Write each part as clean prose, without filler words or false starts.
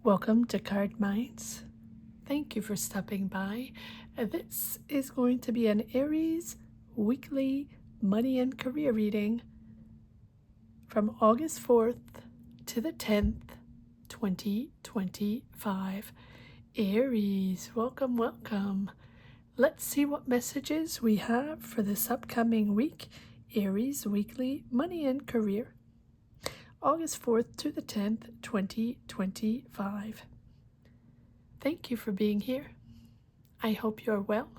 Welcome to Cardminds. Thank you for stopping by. This is going to be an Aries weekly money and career reading from August 4th to the 10th, 2025. Aries, welcome, welcome. Let's see what messages we have for this upcoming week. Aries weekly money and career. August 4th to the 10th, 2025. Thank you for being here. I hope you're well.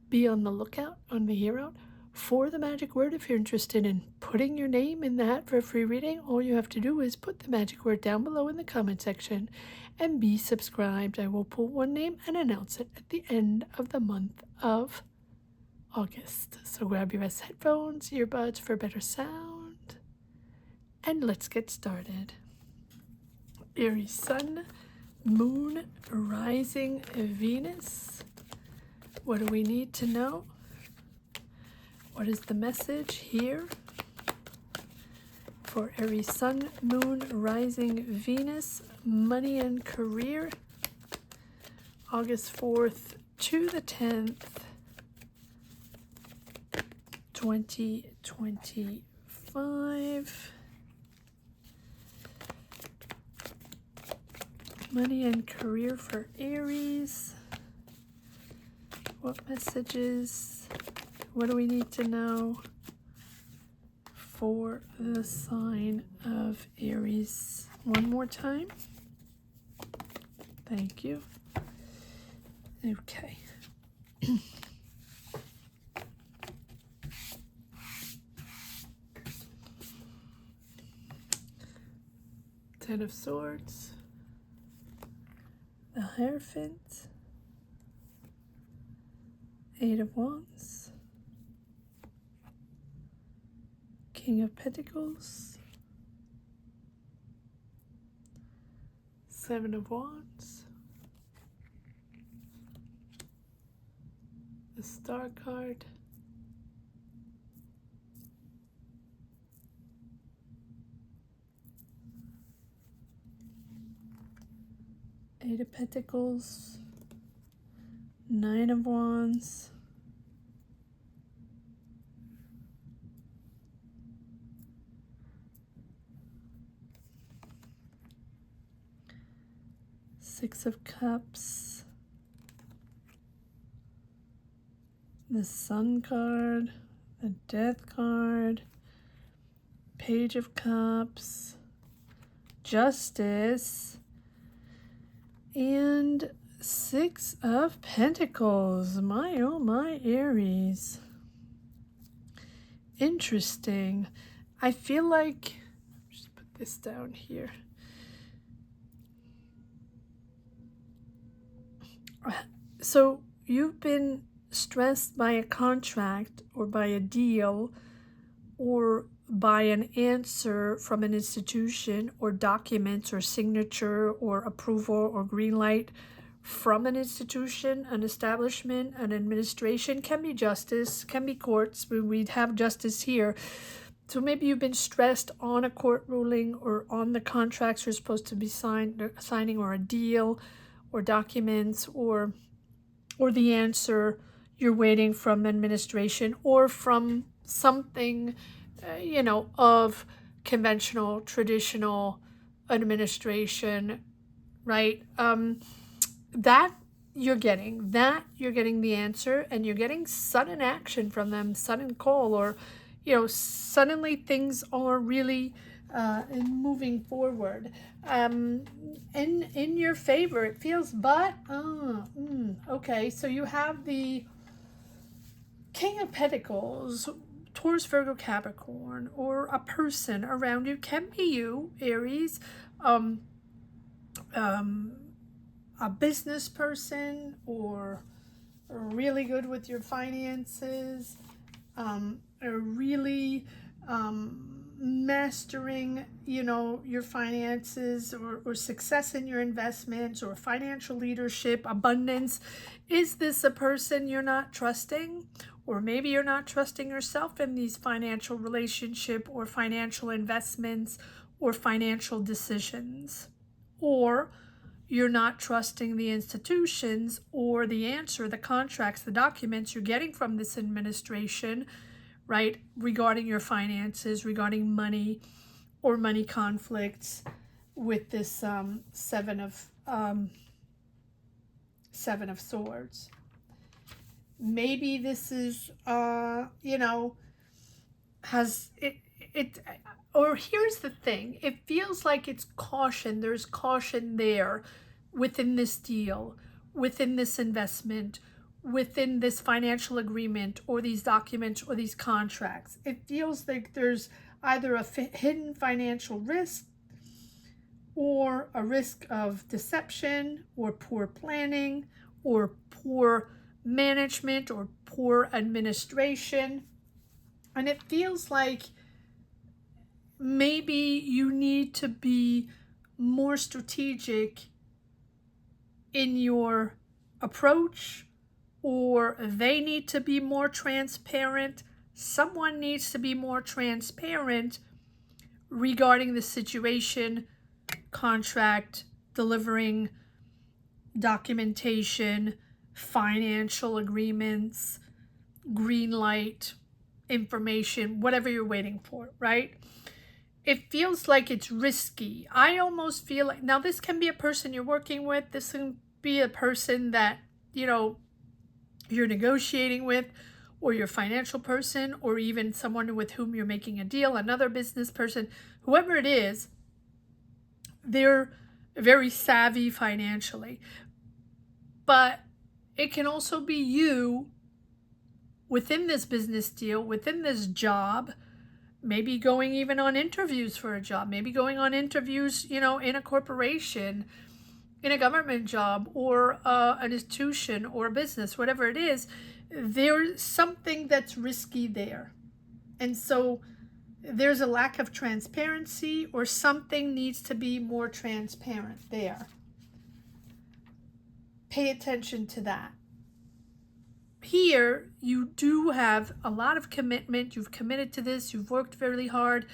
Be on the lookout, on the ear out, for the magic word. If you're interested in putting your name in the hat for a free reading, all you have to do is put the magic word down below in the comment section and be subscribed. I will pull one name and announce it at the end of the month of August. So grab your best headphones, earbuds for better sound. And let's get started. Aries Sun, Moon, Rising, Venus. What do we need to know? What is the message here for Aries Sun, Moon, Rising, Venus, money and career? August 4th to the 10th, 2025. Money and career for Aries. What messages? What do we need to know for the sign of Aries? One more time. Thank you. Okay. Ten of Swords. The Hierophant, Eight of Wands, King of Pentacles, Seven of Wands, the Star card, Eight of Pentacles, Nine of Wands, Six of Cups, the Sun card, the Death card, Page of Cups, Justice, and Six of Pentacles. My, oh my, Aries. Interesting. I feel like, just put this down here. So you've been stressed by a contract or by a deal or by an answer from an institution or documents or signature or approval or green light from an institution, an establishment, an administration. Can be justice, can be courts, but we'd have justice here. So maybe you've been stressed on a court ruling or on the contracts you're supposed to be signing, or a deal or documents, or the answer you're waiting from administration or from something of conventional, traditional administration, right? That you're getting the answer, and you're getting sudden action from them, sudden call, or, suddenly things are really moving forward in your favor, it feels. But okay, so you have the King of Pentacles, Taurus, Virgo, Capricorn, or a person around you. Can be you, Aries, a business person, or really good with your finances, or really mastering, your finances, or success in your investments, or financial leadership, abundance. Is this a person you're not trusting? Or maybe you're not trusting yourself in these financial relationship or financial investments or financial decisions. Or you're not trusting the institutions or the answer, the contracts, the documents you're getting from this administration, right, regarding your finances, regarding money or money conflicts with this Seven of Swords. Maybe this is, has it, or here's the thing, it feels like it's caution. There's caution there within this deal, within this investment, within this financial agreement or these documents or these contracts. It feels like there's either a hidden financial risk or a risk of deception or poor planning or poor management or poor administration. And it feels like maybe you need to be more strategic in your approach, or they need to be more transparent. Someone needs to be more transparent regarding the situation, contract, delivering documentation, financial agreements, green light, information, whatever you're waiting for, right? It feels like it's risky. I almost feel like, now this can be a person you're working with, this can be a person that, you're negotiating with, or your financial person, or even someone with whom you're making a deal, another business person, whoever it is, they're very savvy financially. But it can also be you within this business deal, within this job, maybe going even on interviews for a job, maybe going on interviews, in a corporation, in a government job, or an institution or a business, whatever it is. There's something that's risky there. And so there's a lack of transparency, or something needs to be more transparent there. Pay attention to that. Here, you do have a lot of commitment. You've committed to this. You've worked very hard.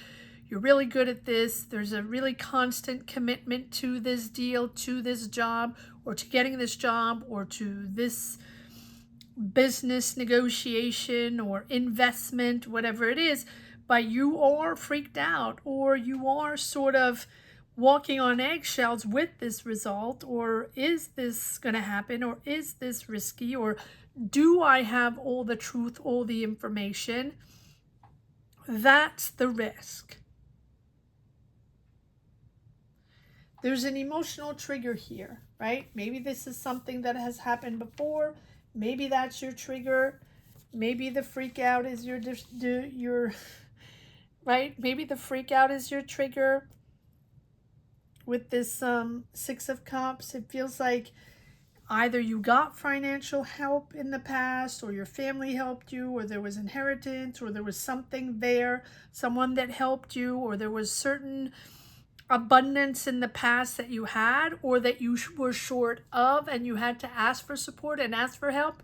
You're really good at this. There's a really constant commitment to this deal, to this job, or to getting this job, or to this business negotiation or investment, whatever it is. But you are freaked out, or you are sort of walking on eggshells with this result, or is this going to happen, or is this risky, or do I have all the truth, all the information? That's the risk. There's an emotional trigger here, right? Maybe this is something that has happened before. Maybe that's your trigger. Maybe the freak out is your right? Maybe the freak out is your trigger. With this Six of Cups, it feels like either you got financial help in the past, or your family helped you, or there was inheritance, or there was something there, someone that helped you, or there was certain abundance in the past that you had, or that you were short of and you had to ask for support and ask for help,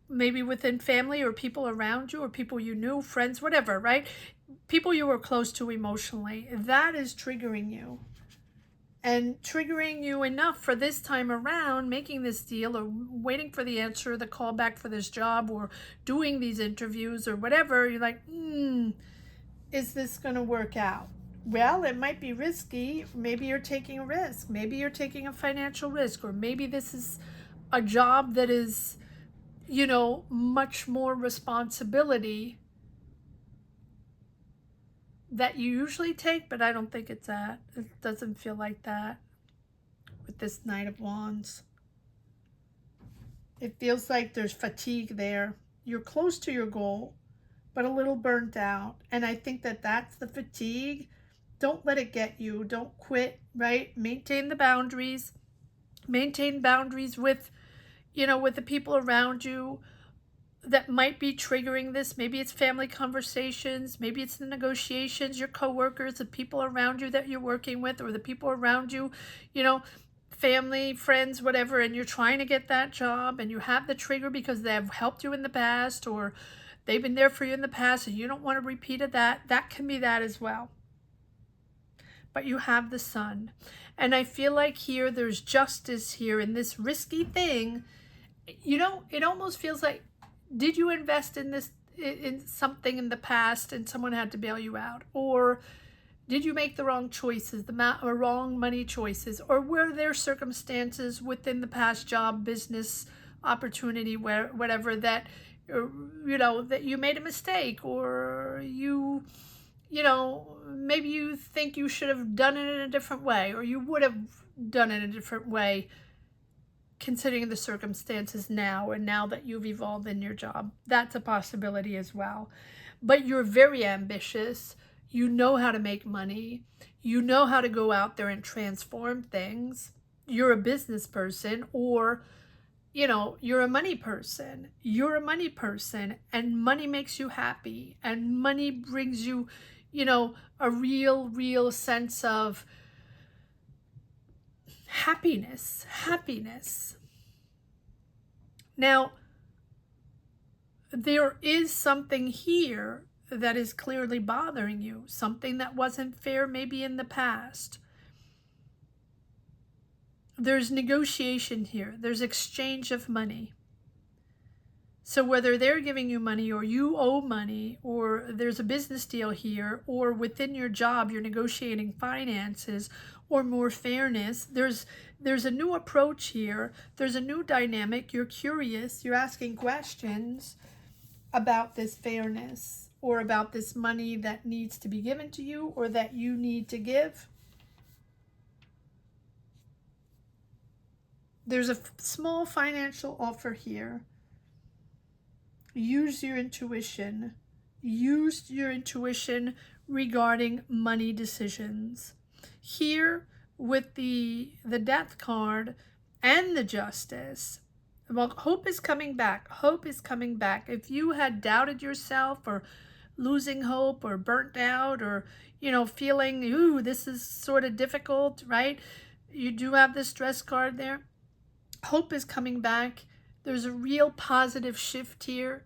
maybe within family or people around you or people you knew, friends, whatever, right? People you were close to emotionally. That is triggering you. And triggering you enough for this time around, making this deal, or waiting for the answer, the call back for this job, or doing these interviews or whatever. You're like, is this going to work out? Well, it might be risky. Maybe you're taking a risk. Maybe you're taking a financial risk, or maybe this is a job that is, much more responsibility that you usually take, but I don't think it's that. It doesn't feel like that with this Knight of Wands. It feels like there's fatigue there. You're close to your goal, but a little burnt out. And I think that that's the fatigue. Don't let it get you. Don't quit, right? Maintain the boundaries. Maintain boundaries with, with the people around you that might be triggering this. Maybe it's family conversations, maybe it's the negotiations, your coworkers, the people around you that you're working with, or the people around you, family, friends, whatever, and you're trying to get that job, and you have the trigger because they have helped you in the past, or they've been there for you in the past, and you don't want to repeat that. That can be that as well. but you have the Sun. And I feel like here there's justice here in this risky thing. You know, it almost feels like, did you invest in this, in something in the past and someone had to bail you out? Or did you make the wrong choices, or wrong money choices? Or were there circumstances within the past job, business, opportunity, where whatever, that, you know, that you made a mistake, or you know, maybe you think you should have done it in a different way, or you would have done it in a different way considering the circumstances now, and now that you've evolved in your job. That's a possibility as well. But you're very ambitious. You know how to make money. You know how to go out there and transform things. You're a business person, or, you know, you're a money person. You're a money person, and money makes you happy, and money brings you, you know, a real sense of happiness. Now, there is something here that is clearly bothering you, something that wasn't fair maybe in the past. There's negotiation here. There's exchange of money. So whether they're giving you money, or you owe money, or there's a business deal here, or within your job you're negotiating finances or more fairness, there's a new approach here. There's a new dynamic. You're curious. You're asking questions about this fairness, or about this money that needs to be given to you, or that you need to give. There's a small financial offer here. Use your intuition. Use your intuition regarding money decisions. Here, with the Death card and the Justice, well, hope is coming back. Hope is coming back. If you had doubted yourself, or losing hope, or burnt out, or, you know, feeling, ooh, this is sort of difficult, right? You do have the Stress card there. Hope is coming back. There's a real positive shift here.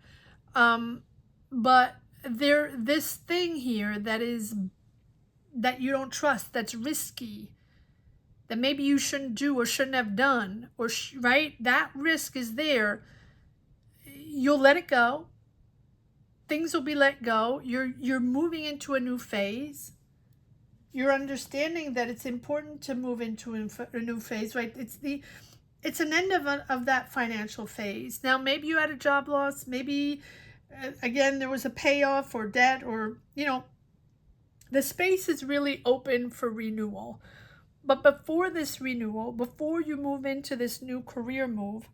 But this thing here that you don't trust, that's risky, that maybe you shouldn't do or shouldn't have done, or right? That risk is there. You'll let it go. Things will be let go. You're moving into a new phase. You're understanding that it's important to move into a new phase, right? It's an end of that financial phase. Now, maybe you had a job loss. Maybe, again, there was a payoff or debt, or, you know, the space is really open for renewal. But before this renewal, before you move into this new career move,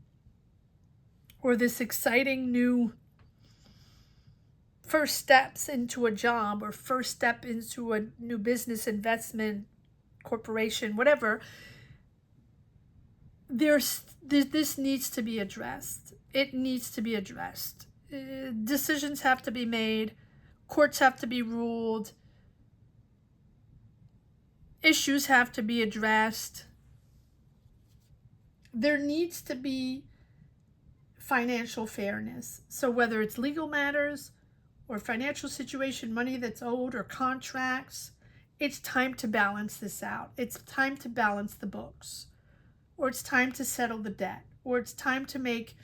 or this exciting new first steps into a job, or first step into a new business, investment, corporation, whatever, this needs to be addressed. It needs to be addressed. Decisions have to be made. Courts have to be ruled. Issues have to be addressed. There needs to be financial fairness. So whether it's legal matters, or financial situation, money that's owed, or contracts, it's time to balance this out. It's time to balance the books. Or it's time to settle the debt, or it's time to make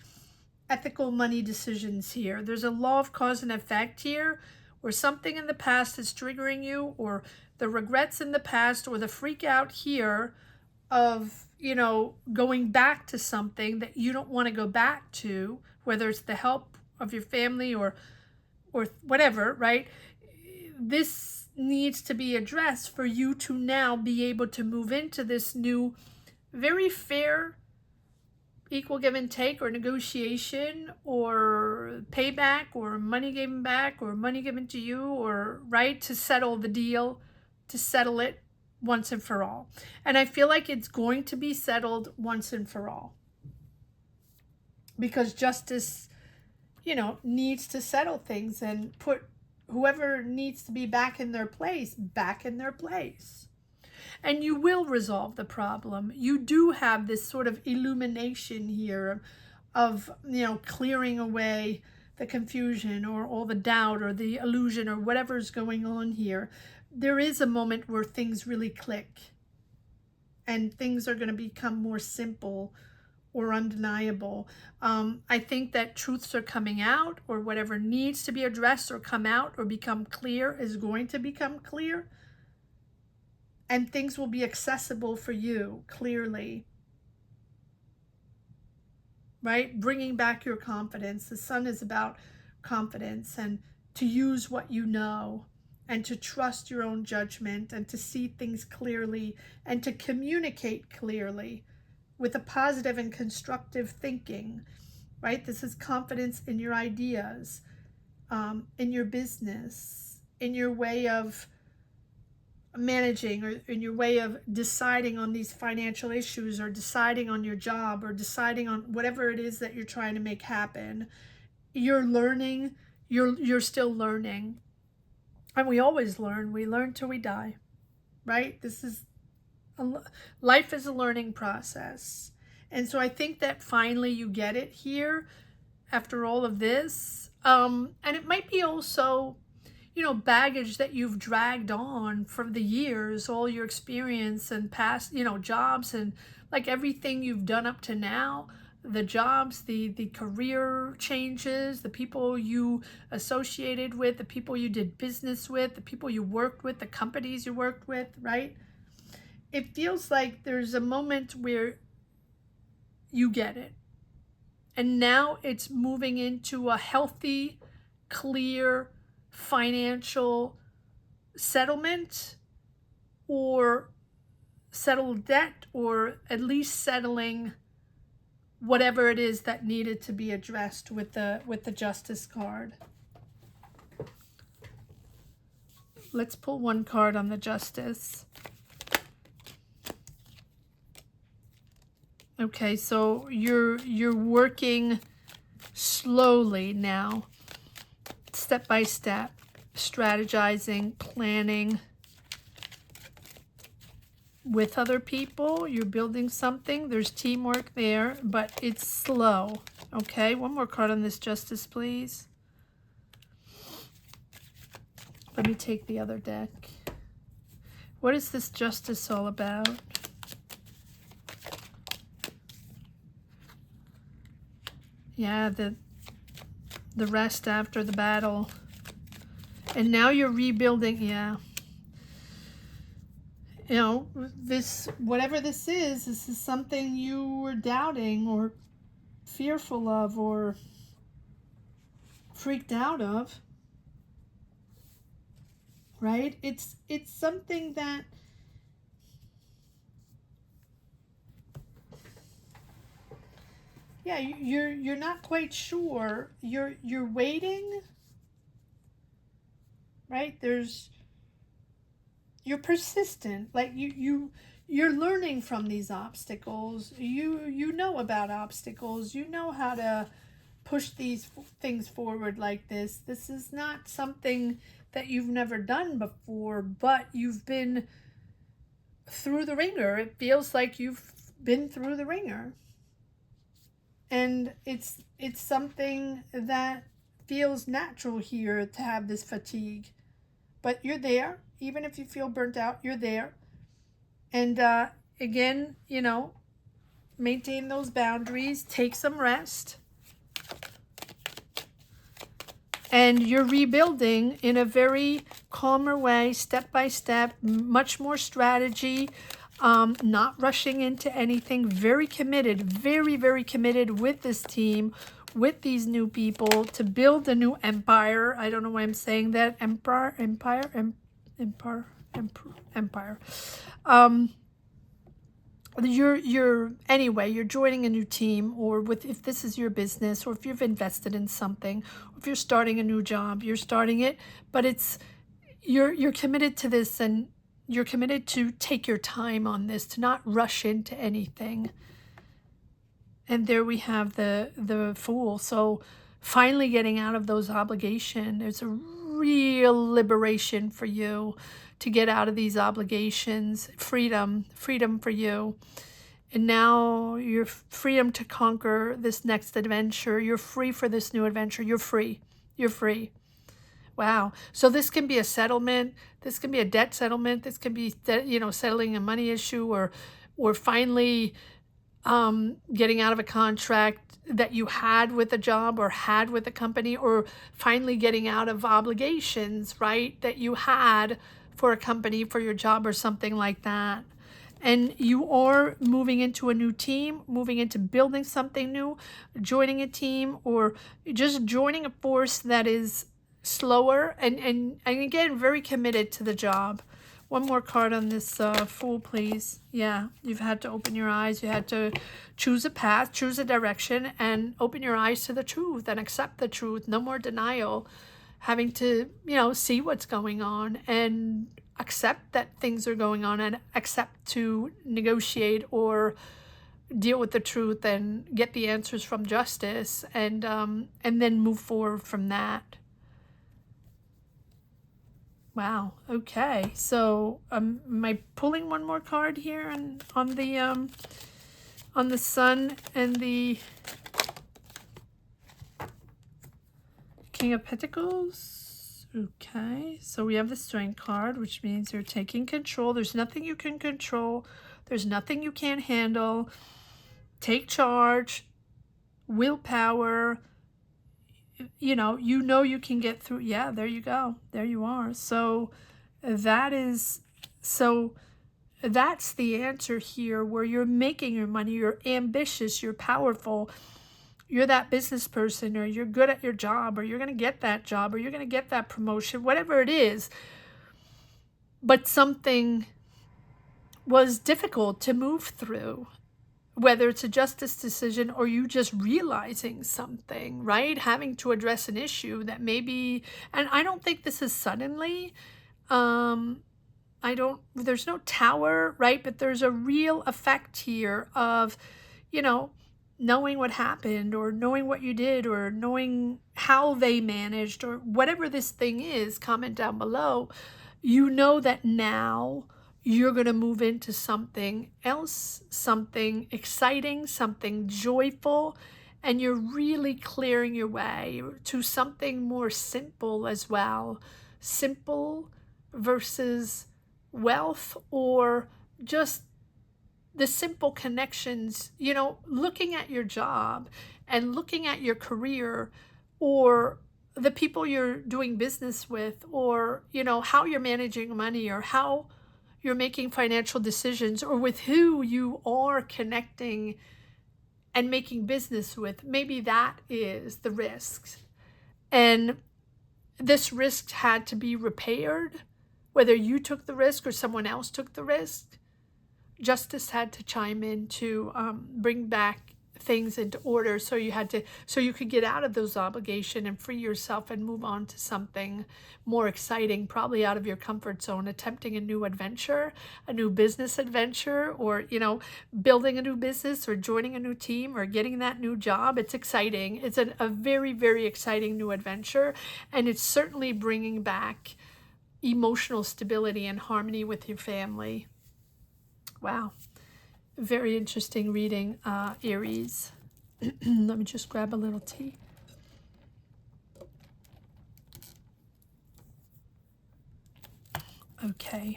ethical money decisions here. There's a law of cause and effect here, or something in the past is triggering you, or the regrets in the past, or the freak out here of, you know, going back to something that you don't want to go back to, whether it's the help of your family, or whatever, right? This needs to be addressed for you to now be able to move into this new, very fair, equal give and take, or negotiation, or payback, or money given back, or money given to you, or right, to settle the deal, to settle it once and for all. And I feel like it's going to be settled once and for all, because justice, you know, needs to settle things and put whoever needs to be back in their place. And you will resolve the problem. You do have this sort of illumination here of, you know, clearing away the confusion, or all the doubt, or the illusion, or whatever's going on here. there is a moment where things really click and things are going to become more simple or undeniable. I think that truths are coming out, or whatever needs to be addressed or come out or become clear is going to become clear, and things will be accessible for you clearly, right? Bringing back your confidence. The sun is about confidence, and to use what you know, and to trust your own judgment, and to see things clearly, and to communicate clearly with a positive and constructive thinking, right? This is confidence in your ideas, in your business, in your way of managing, or in your way of deciding on these financial issues, or deciding on your job, or deciding on whatever it is that you're trying to make happen. You're learning, you're still learning. And we always learn. We learn till we die, right? Life is a learning process. And so I think that finally you get it here after all of this. And it might be also, baggage that you've dragged on from the years, all your experience and past, jobs, and like everything you've done up to now, the jobs, the career changes, the people you associated with, the people you did business with, the people you worked with, the companies you worked with, right? It feels like there's a moment where you get it. And now it's moving into a healthy, clear financial settlement, or settled debt, or at least settling whatever it is that needed to be addressed with the Justice card. Let's pull one card on the Justice. Okay, so you're working slowly now, step by step, strategizing, planning with other people. You're building something. There's teamwork there, but it's slow. Okay, one more card on this Justice, please. Let me take the other deck. What is this Justice all about? Yeah, the rest after the battle. And now you're rebuilding. Yeah. This, whatever this is something you were doubting or fearful of or freaked out of, right? It's something that you're not quite sure. You're waiting, right? You're persistent. Like you're learning from these obstacles. You know about obstacles. You know how to push these things forward like this. This is not something that you've never done before, but you've been through the ringer. It feels like you've been through the ringer. And it's something that feels natural here to have this fatigue. But you're there. Even if you feel burnt out, you're there. And again, maintain those boundaries. Take some rest. And you're rebuilding in a very calmer way, step by step, much more strategy, not rushing into anything, very committed, very, very committed with this team, with these new people to build a new empire. I don't know why I'm saying that. Empire. You're joining a new team, or if this is your business, or if you've invested in something, or if you're starting a new job, you're starting it, but you're committed to this, and you're committed to take your time on this, to not rush into anything. And there we have the Fool. So finally getting out of those obligations. It's a real liberation for you to get out of these obligations. Freedom for you. And now your freedom to conquer this next adventure. You're free for this new adventure. You're free. Wow. So this can be a settlement. This can be a debt settlement. This can be, settling a money issue, or finally getting out of a contract that you had with a job or had with a company, or finally getting out of obligations, right, that you had for a company, for your job or something like that. And you are moving into a new team, moving into building something new, joining a team, or just joining a force that is slower and again, very committed to the job. One more card on this Fool, please. Yeah, you've had to open your eyes. You had to choose a path, choose a direction, and open your eyes to the truth and accept the truth. No more denial. Having to, see what's going on and accept that things are going on, and accept to negotiate or deal with the truth and get the answers from justice, and then move forward from that. Wow. Okay. So, am I pulling one more card here and on the Sun and the King of Pentacles? Okay. So we have the Strength card, which means you're taking control. There's nothing you can control. There's nothing you can't handle. Take charge. Willpower. You know you can get through. Yeah, there you go. There you are. So that's the answer here, where you're making your money, you're ambitious, you're powerful, you're that business person, or you're good at your job, or you're going to get that job, or you're going to get that promotion, whatever it is. But something was difficult to move through. Whether it's a justice decision or you just realizing something, right? Having to address an issue that maybe, and I don't think this is suddenly, there's no tower, right? But there's a real effect here of, knowing what happened, or knowing what you did, or knowing how they managed, or whatever this thing is. Comment down below. That now you're going to move into something else, something exciting, something joyful, and you're really clearing your way to something more simple as well. Simple versus wealth, or just the simple connections, looking at your job and looking at your career, or the people you're doing business with, or, how you're managing money, or how you're making financial decisions, or with who you are connecting and making business with. Maybe that is the risk. And this risk had to be repaired, whether you took the risk or someone else took the risk. Justice had to chime in to bring back things into order, so you could get out of those obligations and free yourself and move on to something more exciting, probably out of your comfort zone, attempting a new adventure, a new business adventure, or building a new business, or joining a new team, or getting that new job. It's exciting. It's a very, very exciting new adventure, and it's certainly bringing back emotional stability and harmony with your family. Wow. Very interesting reading, Aries. Let me just grab a little tea. Okay.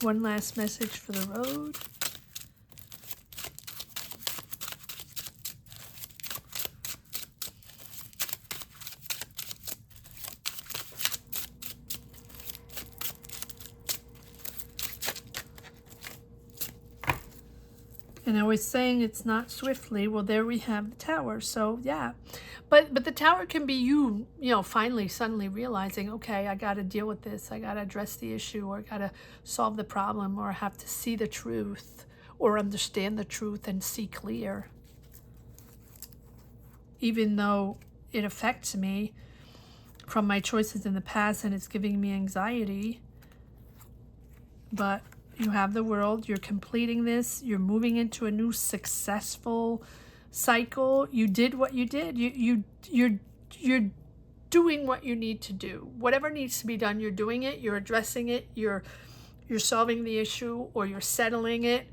One last message for the road. And I was saying it's not swiftly. Well, there we have the tower. So yeah, but the tower can be you finally suddenly realizing, okay, I got to deal with this. I got to address the issue, or I got to solve the problem, or I have to see the truth, or understand the truth and see clear. Even though it affects me from my choices in the past and it's giving me anxiety, but you have the world, you're completing this, you're moving into a new successful cycle. You did what you did. You're doing what you need to do. Whatever needs to be done, you're doing it, you're addressing it, you're solving the issue, or you're settling it.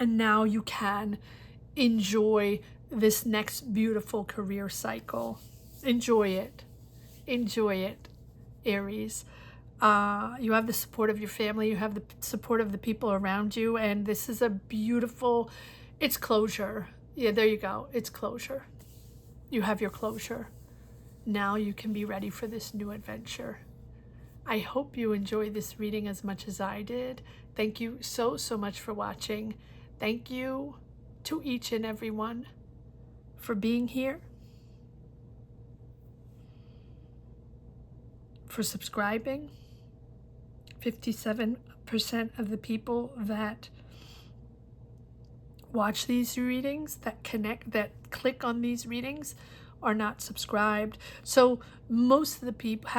And now you can enjoy this next beautiful career cycle. Enjoy it. Enjoy it, Aries. You have the support of your family. You have the support of the people around you. And this is a beautiful, it's closure. Yeah, there you go. It's closure. You have your closure. Now you can be ready for this new adventure. I hope you enjoyed this reading as much as I did. Thank you so much for watching. Thank you to each and every one for being here, for subscribing. 57% of the people that watch these readings, that click on these readings, are not subscribed. So most of the people,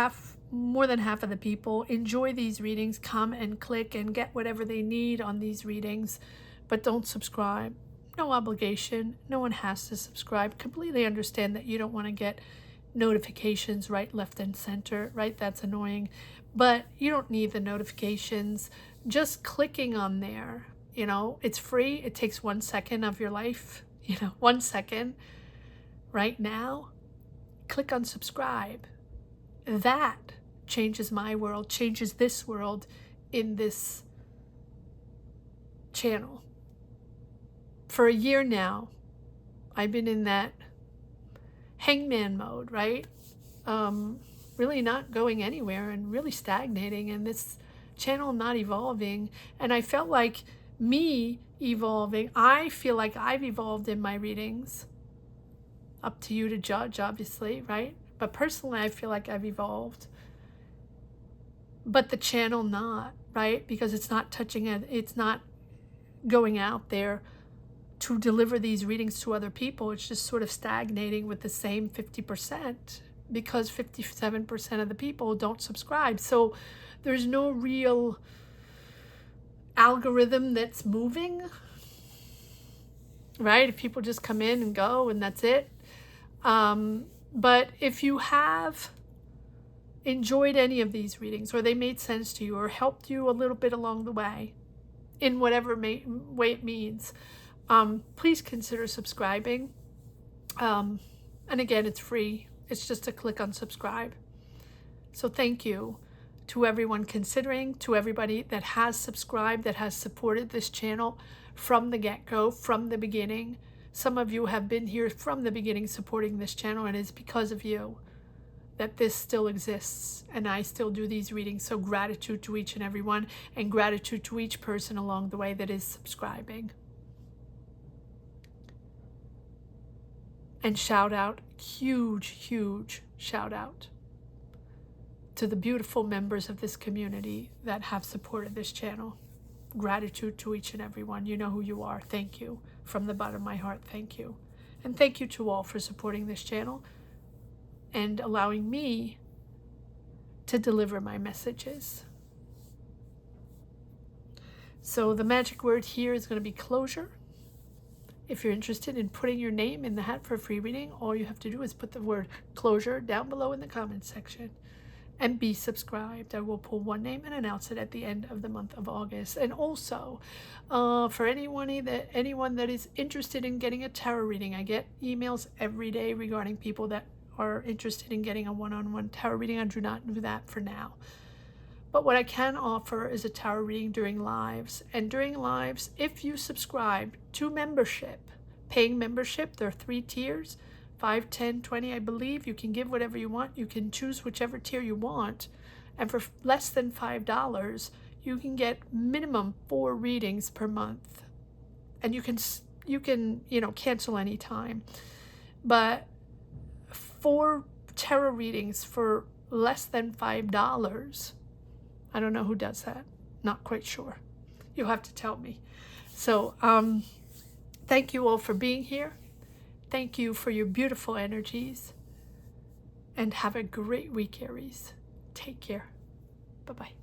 more than half of the people, enjoy these readings, come and click and get whatever they need on these readings, but don't subscribe. No obligation. No one has to subscribe. Completely understand that you don't want to get notifications right, left, and center, right? That's annoying. But you don't need the notifications. Just clicking on there, you know, it's free. It takes 1 second of your life, 1 second right now. Click on subscribe. That changes my world, changes this world in this channel. For a year now, I've been in that hangman mode, right? Really not going anywhere and really stagnating, and this channel not evolving. And I felt like me evolving. I feel like I've evolved in my readings. Up to you to judge, obviously, right? But personally, I feel like I've evolved. But the channel not, right? Because it's not touching it. It's not going out there to deliver these readings to other people. It's just sort of stagnating with the same 50%, because 57% of the people don't subscribe. So there's no real algorithm that's moving, right? If people just come in and go and that's it. But if you have enjoyed any of these readings, or they made sense to you, or helped you a little bit along the way, in whatever way it means, please consider subscribing. And again, it's free. It's just a click on subscribe. So thank you to everyone considering, to everybody that has subscribed, that has supported this channel from the get-go, from the beginning. Some of you have been here from the beginning supporting this channel, and it's because of you that this still exists and I still do these readings. So gratitude to each and every one, and gratitude to each person along the way that is subscribing. And shout out, huge shout out to the beautiful members of this community that have supported this channel. Gratitude to each and every one. You know who you are. Thank you. From the bottom of my heart, thank you. And thank you to all for supporting this channel and allowing me to deliver my messages. So the magic word here is going to be closure. If you're interested in putting your name in the hat for a free reading, all you have to do is put the word closure down below in the comments section and be subscribed. I will pull one name and announce it at the end of the month of August. And also, for anyone that is interested in getting a tarot reading, I get emails every day regarding people that are interested in getting a one-on-one tarot reading. I do not do that for now. But what I can offer is a tarot reading during lives. And during lives, if you subscribe to membership, paying membership, there are 3 tiers, 5, 10, 20, I believe. You can give whatever you want. You can choose whichever tier you want. And for less than $5, you can get minimum 4 readings per month. And you can cancel anytime. But 4 tarot readings for less than $5. I don't know who does that. Not quite sure. You'll have to tell me. So thank you all for being here. Thank you for your beautiful energies. And have a great week, Aries. Take care. Bye-bye.